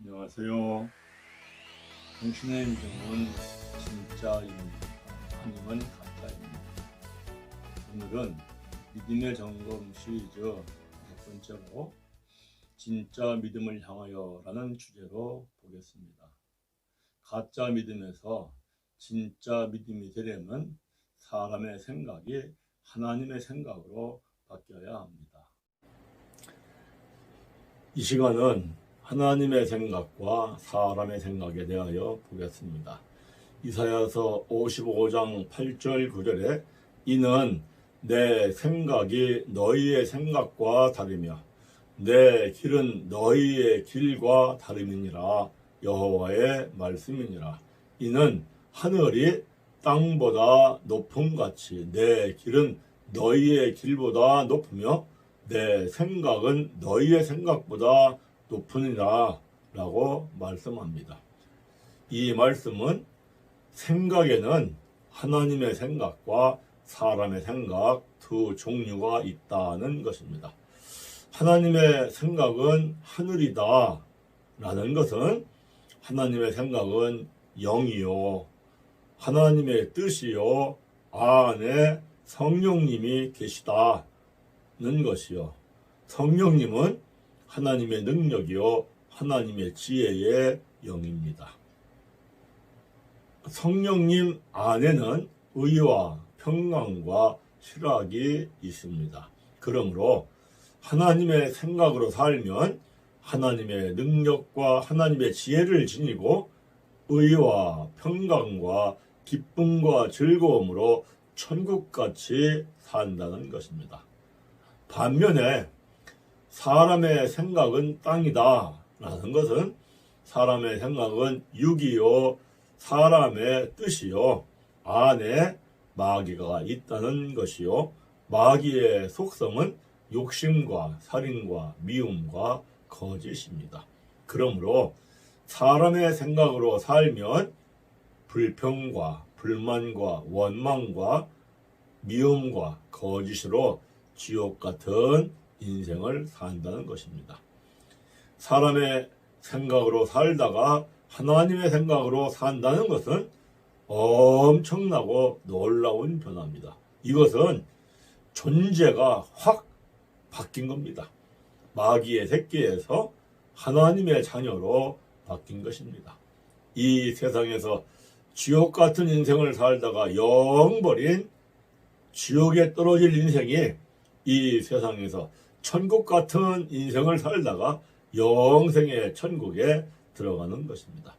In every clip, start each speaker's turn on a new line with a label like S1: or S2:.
S1: 안녕하세요. 당신의 믿음은 진짜입니다. 하나님은 가짜입니다. 오늘은 믿음의 점검 시리즈 5번째로 진짜 믿음을 향하여 라는 주제로 보겠습니다. 가짜 믿음에서 진짜 믿음이 되려면 사람의 생각이 하나님의 생각으로 바뀌어야 합니다. 이 시간은 하나님의 생각과 사람의 생각에 대하여 보겠습니다. 이사야서 55장 8절 9절에 이는 내 생각이 너희의 생각과 다르며 내 길은 너희의 길과 다름이니라. 여호와의 말씀이니라. 이는 하늘이 땅보다 높음같이 내 길은 너희의 길보다 높으며 내 생각은 너희의 생각보다 높으니라 라고 말씀합니다. 이 말씀은 생각에는 하나님의 생각과 사람의 생각 두 종류가 있다는 것입니다. 하나님의 생각은 하늘이다 라는 것은 하나님의 생각은 영이요 하나님의 뜻이요 안에 성령님이 계시다는 것이요 성령님은 하나님의 능력이요 하나님의 지혜의 영입니다. 성령님 안에는 의와 평강과 희락이 있습니다. 그러므로 하나님의 생각으로 살면 하나님의 능력과 하나님의 지혜를 지니고 의와 평강과 기쁨과 즐거움으로 천국같이 산다는 것입니다. 반면에 사람의 생각은 땅이다 라는 것은 사람의 생각은 육이요 사람의 뜻이요 안에 마귀가 있다는 것이요 마귀의 속성은 욕심과 살인과 미움과 거짓입니다. 그러므로 사람의 생각으로 살면 불평과 불만과 원망과 미움과 거짓으로 지옥 같은 인생을 산다는 것입니다. 사람의 생각으로 살다가 하나님의 생각으로 산다는 것은 엄청나고 놀라운 변화입니다. 이것은 존재가 확 바뀐 겁니다. 마귀의 새끼에서 하나님의 자녀로 바뀐 것입니다. 이 세상에서 지옥 같은 인생을 살다가 영 버린 지옥에 떨어질 인생이 이 세상에서 천국 같은 인생을 살다가 영생의 천국에 들어가는 것입니다.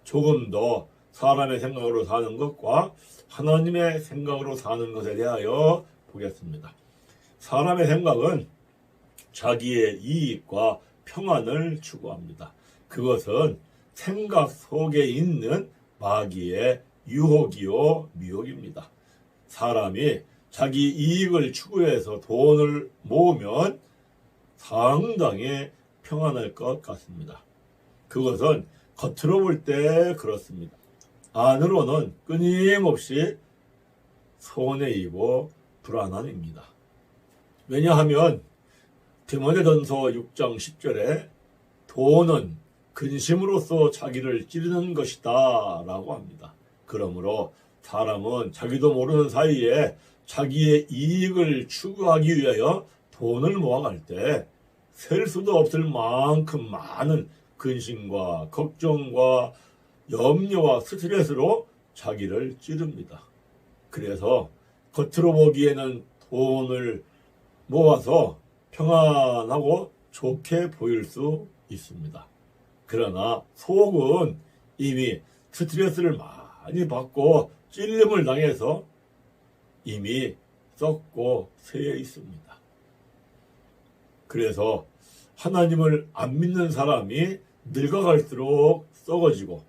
S1: 조금 더 사람의 생각으로 사는 것과 하나님의 생각으로 사는 것에 대하여 보겠습니다. 사람의 생각은 자기의 이익과 평안을 추구합니다. 그것은 생각 속에 있는 마귀의 유혹이요 미혹입니다. 사람이 자기 이익을 추구해서 돈을 모으면 상당히 평안할 것 같습니다. 그것은 겉으로 볼 때 그렇습니다. 안으로는 끊임없이 손해이고 불안함입니다. 왜냐하면 디모데전서 6장 10절에 돈은 근심으로써 자기를 찌르는 것이다 라고 합니다. 그러므로 사람은 자기도 모르는 사이에 자기의 이익을 추구하기 위하여 돈을 모아갈 때 셀 수도 없을 만큼 많은 근심과 걱정과 염려와 스트레스로 자기를 찌릅니다. 그래서 겉으로 보기에는 돈을 모아서 평안하고 좋게 보일 수 있습니다. 그러나 속은 이미 스트레스를 많이 받고 찔림을 당해서 이미 썩고 쇠해 있습니다. 그래서 하나님을 안 믿는 사람이 늙어갈수록 썩어지고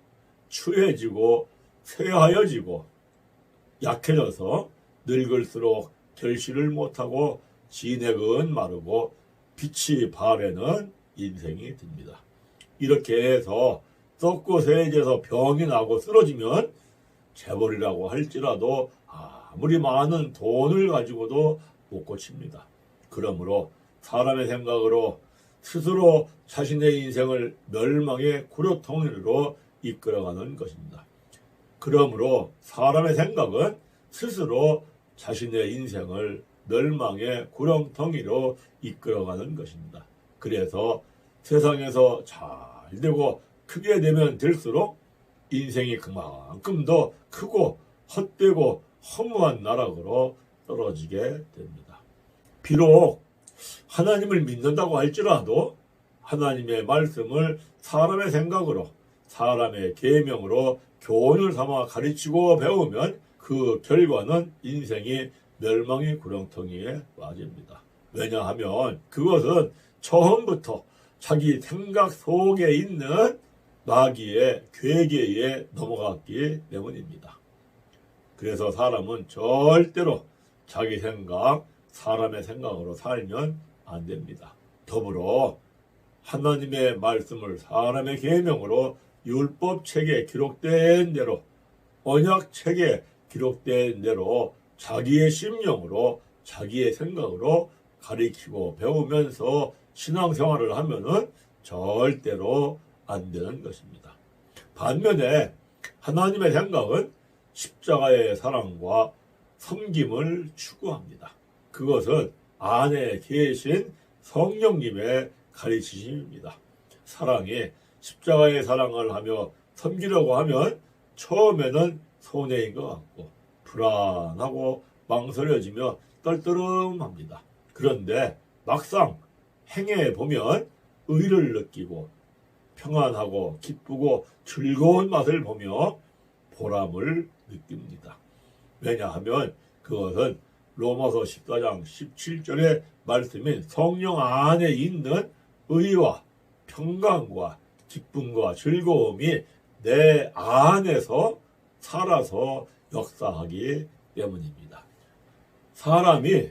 S1: 추해지고 쇠하여지고 약해져서 늙을수록 결실을 못하고 진액은 마르고 빛이 바래는 인생이 듭니다. 이렇게 해서 썩고 쇠해져서 병이 나고 쓰러지면 재벌이라고 할지라도 아무리 많은 돈을 가지고도 못 고칩니다. 그러므로 사람의 생각으로 스스로 자신의 인생을 멸망의 구렁텅이로 이끌어가는 것입니다. 그러므로 사람의 생각은 스스로 자신의 인생을 멸망의 구렁텅이로 이끌어가는 것입니다. 그래서 세상에서 잘 되고 크게 되면 될수록 인생이 그만큼 더 크고 헛되고 허무한 나락으로 떨어지게 됩니다. 비록 하나님을 믿는다고 할지라도 하나님의 말씀을 사람의 생각으로 사람의 계명으로 교훈을 삼아 가르치고 배우면 그 결과는 인생이 멸망의 구렁텅이에 빠집니다. 왜냐하면 그것은 처음부터 자기 생각 속에 있는 마귀의 괴계에 넘어갔기 때문입니다. 그래서 사람은 절대로 자기 생각, 사람의 생각으로 살면 안 됩니다. 더불어 하나님의 말씀을 사람의 계명으로 율법책에 기록된 대로 언약책에 기록된 대로 자기의 심령으로 자기의 생각으로 가리키고 배우면서 신앙생활을 하면은 절대로 안 되는 것입니다. 반면에 하나님의 생각은 십자가의 사랑과 섬김을 추구합니다. 그것은 안에 계신 성령님의 가르치심입니다. 사랑이 십자가의 사랑을 하며 섬기려고 하면 처음에는 손해인 것 같고 불안하고 망설여지며 떨떠름합니다. 그런데 막상 행해 보면 의를 느끼고 평안하고 기쁘고 즐거운 맛을 보며 보람을 느낍니다. 왜냐하면 그것은 로마서 14장 17절의 말씀인 성령 안에 있는 의와 평강과 기쁨과 즐거움이 내 안에서 살아서 역사하기 때문입니다. 사람이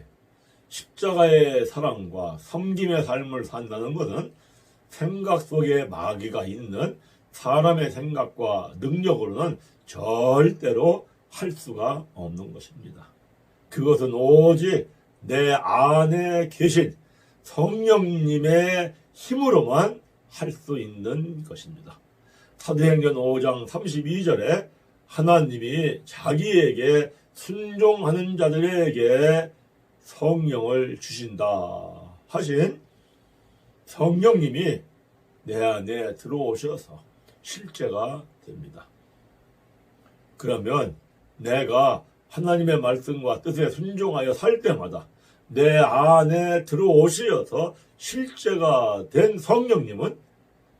S1: 십자가의 사랑과 섬김의 삶을 산다는 것은 생각 속에 마귀가 있는 사람의 생각과 능력으로는 절대로 할 수가 없는 것입니다. 그것은 오직 내 안에 계신 성령님의 힘으로만 할 수 있는 것입니다. 사도행전 5장 32절에 하나님이 자기에게 순종하는 자들에게 성령을 주신다 하신 성령님이 내 안에 들어오셔서 실제가 됩니다. 그러면 내가 하나님의 말씀과 뜻에 순종하여 살 때마다 내 안에 들어오셔서 실제가 된 성령님은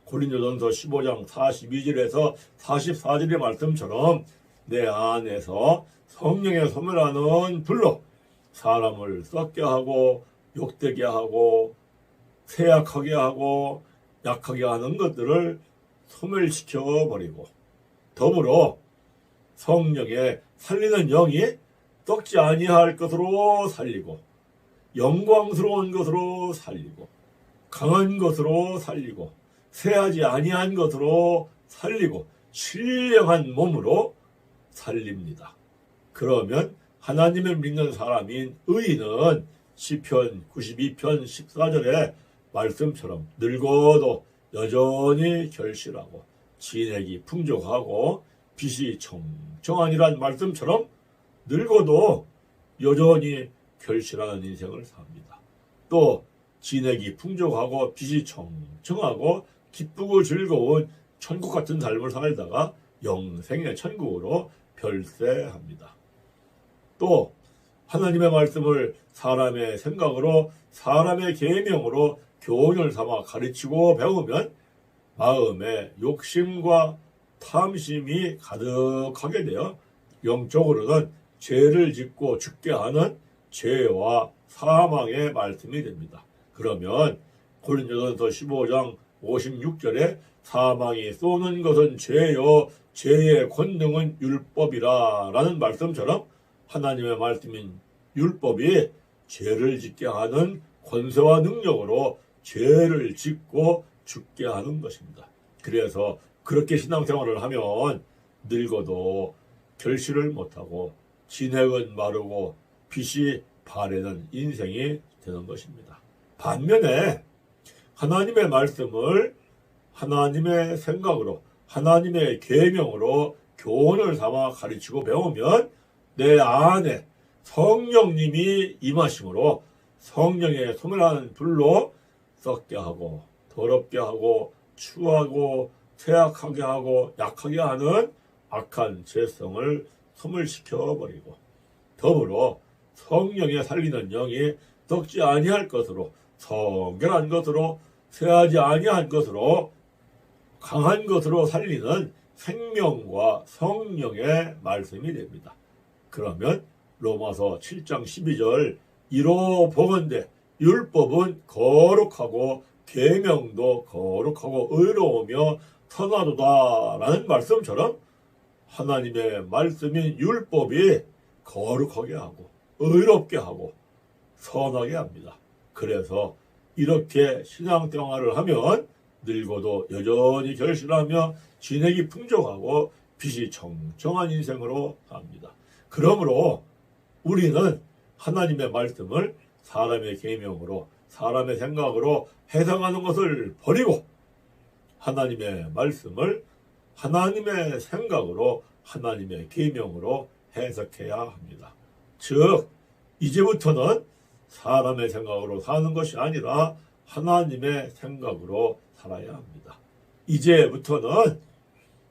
S1: 고린도전서 15장 42절에서 44절의 말씀처럼 내 안에서 성령의 소멸하는 불로 사람을 썩게 하고 욕되게 하고 쇠약하게 하고 약하게 하는 것들을 소멸시켜 버리고 더불어 성령의 살리는 영이 썩지 아니할 것으로 살리고 영광스러운 것으로 살리고 강한 것으로 살리고 쇠하지 아니한 것으로 살리고 신령한 몸으로 살립니다. 그러면 하나님을 믿는 사람인 의인은 시편 92편 14절의 말씀처럼 늙어도 여전히 결실하고 진액이 풍족하고 빛이 청청하니란 말씀처럼 늙어도 여전히 결실하는 인생을 삽니다. 또 진액이 풍족하고 빛이 청청하고 기쁘고 즐거운 천국 같은 삶을 살다가 영생의 천국으로 별세합니다. 또 하나님의 말씀을 사람의 생각으로 사람의 계명으로 교훈을 삼아 가르치고 배우면 마음에 욕심과 탐심이 가득하게 되어 영적으로는 죄를 짓고 죽게 하는 죄와 사망의 말씀이 됩니다. 그러면 고린도전서 15장 56절에 사망이 쏘는 것은 죄요 죄의 권능은 율법이라 라는 말씀처럼 하나님의 말씀인 율법이 죄를 짓게 하는 권세와 능력으로 죄를 짓고 죽게 하는 것입니다. 그래서 그렇게 신앙생활을 하면 늙어도 결실을 못하고 진액은 마르고 빛이 바래는 인생이 되는 것입니다. 반면에 하나님의 말씀을 하나님의 생각으로 하나님의 계명으로 교훈을 삼아 가르치고 배우면 내 안에 성령님이 임하심으로 성령의 소멸하는 불로 썩게 하고 더럽게 하고 추하고 퇴악하게 하고 약하게 하는 악한 죄성을 소멸시켜버리고 더불어 성령에 살리는 영이 썩지 아니할 것으로 성결한 것으로 쇠하지 아니한 것으로 강한 것으로 살리는 생명과 성령의 말씀이 됩니다. 그러면 로마서 7장 12절 이로 보건대 율법은 거룩하고 계명도 거룩하고 의로우며 선하도다라는 말씀처럼 하나님의 말씀인 율법이 거룩하게 하고 의롭게 하고 선하게 합니다. 그래서 이렇게 신앙생활을 하면 늙어도 여전히 결실하며 진액이 풍족하고 빛이 청청한 인생으로 갑니다. 그러므로 우리는 하나님의 말씀을 사람의 계명으로 사람의 생각으로 해석하는 것을 버리고 하나님의 말씀을 하나님의 생각으로 하나님의 계명으로 해석해야 합니다. 즉 이제부터는 사람의 생각으로 사는 것이 아니라 하나님의 생각으로 살아야 합니다. 이제부터는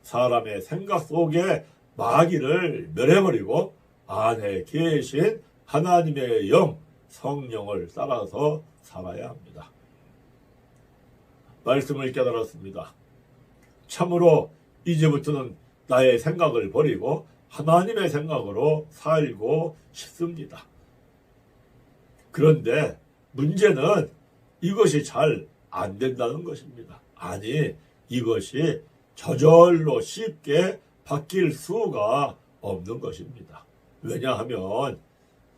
S1: 사람의 생각 속에 마귀를 멸해버리고 안에 계신 하나님의 영, 성령을 따라서 살아야 합니다. 말씀을 깨달았습니다. 참으로 이제부터는 나의 생각을 버리고 하나님의 생각으로 살고 싶습니다. 그런데 문제는 이것이 잘 안 된다는 것입니다. 아니, 이것이 저절로 쉽게 바뀔 수가 없는 것입니다. 왜냐하면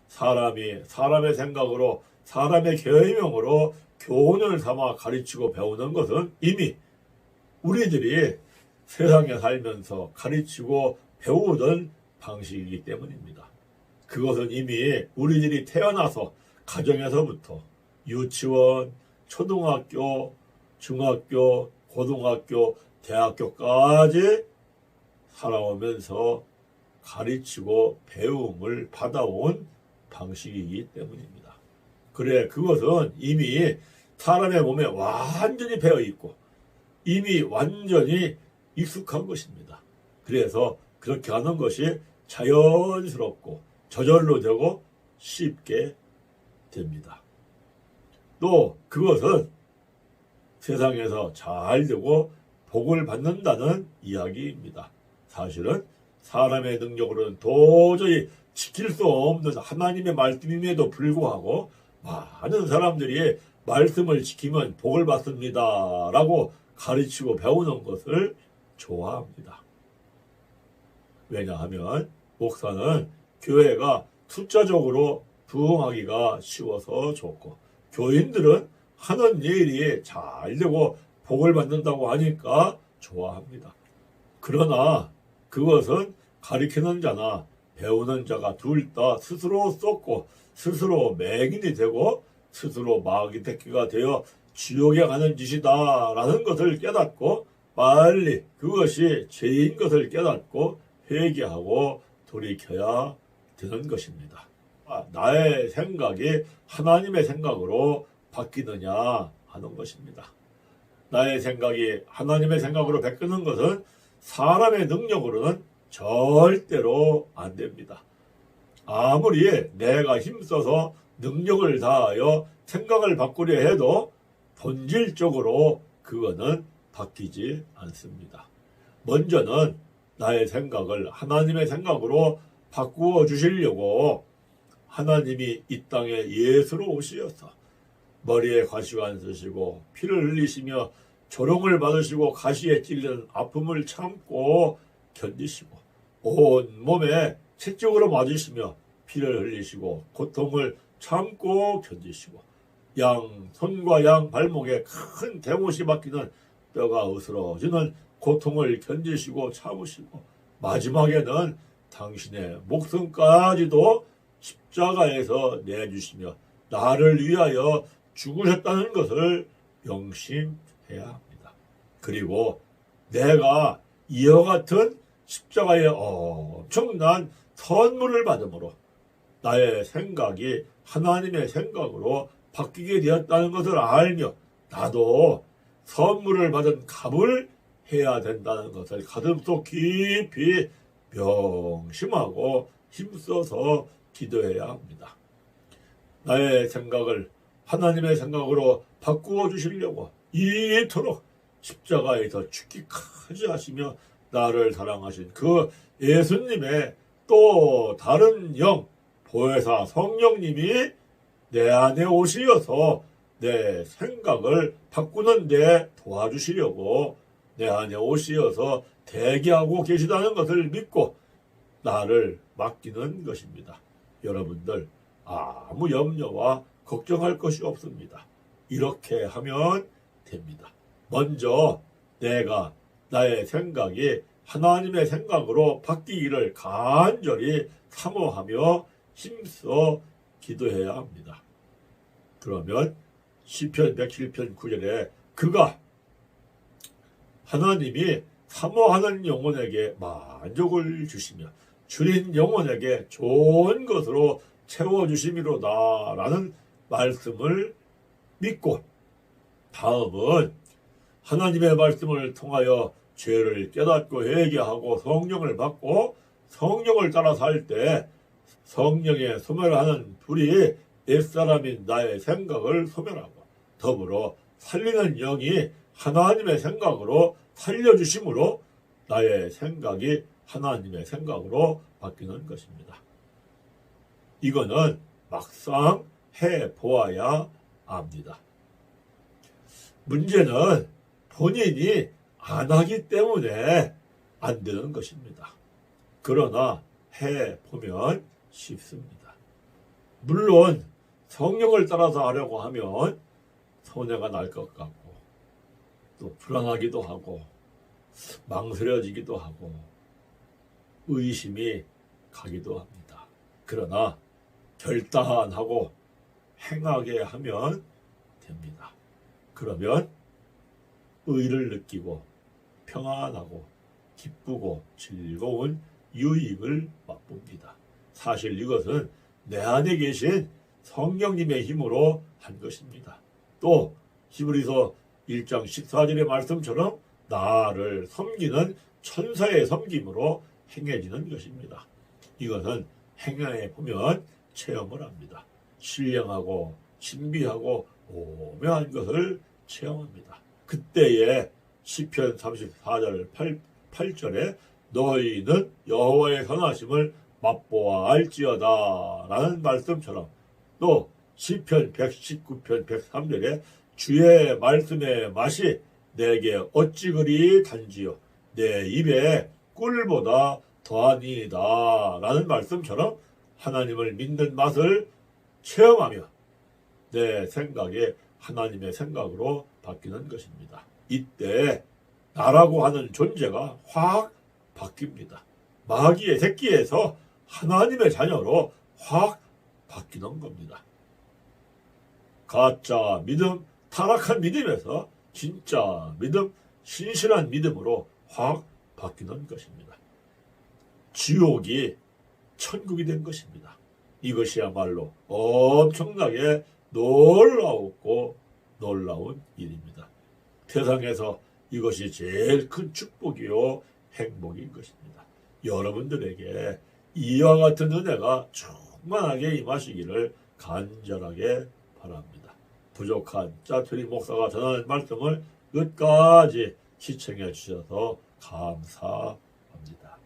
S1: 사람이 사람의 생각으로 사람의 계명으로 교훈을 삼아 가르치고 배우는 것은 이미 우리들이 세상에 살면서 가르치고 배우던 방식이기 때문입니다. 그것은 이미 우리들이 태어나서 가정에서부터 유치원, 초등학교, 중학교, 고등학교, 대학교까지 살아오면서 가르치고 배움을 받아온 방식이기 때문입니다. 그래, 그것은 이미 사람의 몸에 완전히 배어 있고 이미 완전히 익숙한 것입니다. 그래서 그렇게 하는 것이 자연스럽고 저절로 되고 쉽게 됩니다. 또 그것은 세상에서 잘 되고 복을 받는다는 이야기입니다. 사실은 사람의 능력으로는 도저히 지킬 수 없는 하나님의 말씀임에도 불구하고 많은 사람들이 말씀을 지키면 복을 받습니다 라고 가르치고 배우는 것을 좋아합니다. 왜냐하면 목사는 교회가 숫자적으로 부흥하기가 쉬워서 좋고 교인들은 하는 일이 잘 되고 복을 받는다고 하니까 좋아합니다. 그러나 그것은 가르치는 자나 배우는 자가 둘 다 스스로 쏟고 스스로 맹인이 되고 스스로 마귀 새끼가 되어 지옥에 가는 짓이다 라는 것을 깨닫고 빨리 그것이 죄인 것을 깨닫고 회개하고 돌이켜야 되는 것입니다. 나의 생각이 하나님의 생각으로 바뀌느냐 하는 것입니다. 나의 생각이 하나님의 생각으로 바뀌는 것은 사람의 능력으로는 절대로 안 됩니다. 아무리 내가 힘써서 능력을 다하여 생각을 바꾸려 해도 본질적으로 그거는 바뀌지 않습니다. 먼저는 나의 생각을 하나님의 생각으로 바꾸어 주시려고 하나님이 이 땅에 예수로 오시어서 머리에 가시관 쓰시고 피를 흘리시며 조롱을 받으시고 가시에 찔리는 아픔을 참고 견디시고 온 몸에 채찍으로 맞으시며 피를 흘리시고 고통을 참고 견디시고 양 손과 양 발목에 큰 대못이 박히는 뼈가 으스러지는 고통을 견디시고 참으시고 마지막에는 당신의 목숨까지도 십자가에서 내주시며 나를 위하여 죽으셨다는 것을 명심해야 합니다. 그리고 내가 이와 같은 십자가의 엄청난 선물을 받음으로 나의 생각이 하나님의 생각으로 바뀌게 되었다는 것을 알며 나도 선물을 받은 값을 해야 된다는 것을 가슴속 깊이 명심하고 힘써서 기도해야 합니다. 나의 생각을 하나님의 생각으로 바꾸어 주시려고 이토록 십자가에서 죽기까지 하시며 나를 사랑하신 그 예수님의 또 다른 영, 보혜사 성령님이 내 안에 오시어서 내 생각을 바꾸는 데 도와주시려고 내 안에 오시어서 대기하고 계시다는 것을 믿고 나를 맡기는 것입니다. 여러분들 아무 염려와 걱정할 것이 없습니다. 이렇게 하면 됩니다. 먼저 내가 나의 생각이 하나님의 생각으로 바뀌기를 간절히 사모하며 힘써 기도해야 합니다. 그러면 시편 107편 9절에 그가 하나님이 사모하는 영혼에게 만족을 주시며 줄인 영혼에게 좋은 것으로 채워주심이로다 라는 말씀을 믿고 다음은 하나님의 말씀을 통하여 죄를 깨닫고 회개하고 성령을 받고 성령을 따라 살 때 성령에 소멸하는 불이 옛사람인 나의 생각을 소멸하고 더불어 살리는 영이 하나님의 생각으로 살려주심으로 나의 생각이 하나님의 생각으로 바뀌는 것입니다. 이거는 막상 해보아야 압니다. 문제는 본인이 안 하기 때문에 안 되는 것입니다. 그러나 해보면 쉽습니다. 물론 성령을 따라서 하려고 하면 손해가 날 것 같고 또 불안하기도 하고 망설여지기도 하고 의심이 가기도 합니다. 그러나 결단하고 행하게 하면 됩니다. 그러면 의를 느끼고 평안하고 기쁘고 즐거운 유익을 맛봅니다. 사실 이것은 내 안에 계신 성령님의 힘으로 한 것입니다. 또 히브리서 1장 14절의 말씀처럼 나를 섬기는 천사의 섬김으로 행해지는 것입니다. 이것은 행해 보면 체험을 합니다. 신령하고 신비하고 오묘한 것을 체험합니다. 그때에 시편 34절 8절에 너희는 여호와의 선하심을 맛보아 알지어다 라는 말씀처럼 또 시편 119편 103절에 주의 말씀의 맛이 내게 어찌 그리 단지요 내 입에 꿀보다 더하니이다 라는 말씀처럼 하나님을 믿는 맛을 체험하며 내 생각이 하나님의 생각으로 바뀌는 것입니다. 이때 나라고 하는 존재가 확 바뀝니다. 마귀의 새끼에서 하나님의 자녀로 확 바뀌는 겁니다. 가짜 믿음, 타락한 믿음에서 진짜 믿음, 신실한 믿음으로 확 바뀌는 것입니다. 지옥이 천국이 된 것입니다. 이것이야말로 엄청나게 놀라웠고 놀라운 일입니다. 세상에서 이것이 제일 큰 축복이요 행복인 것입니다. 여러분들에게 이와 같은 은혜가 충만하게 임하시기를 간절하게 바랍니다. 부족한 짜투리 목사가 전하는 말씀을 끝까지 시청해 주셔서 감사합니다.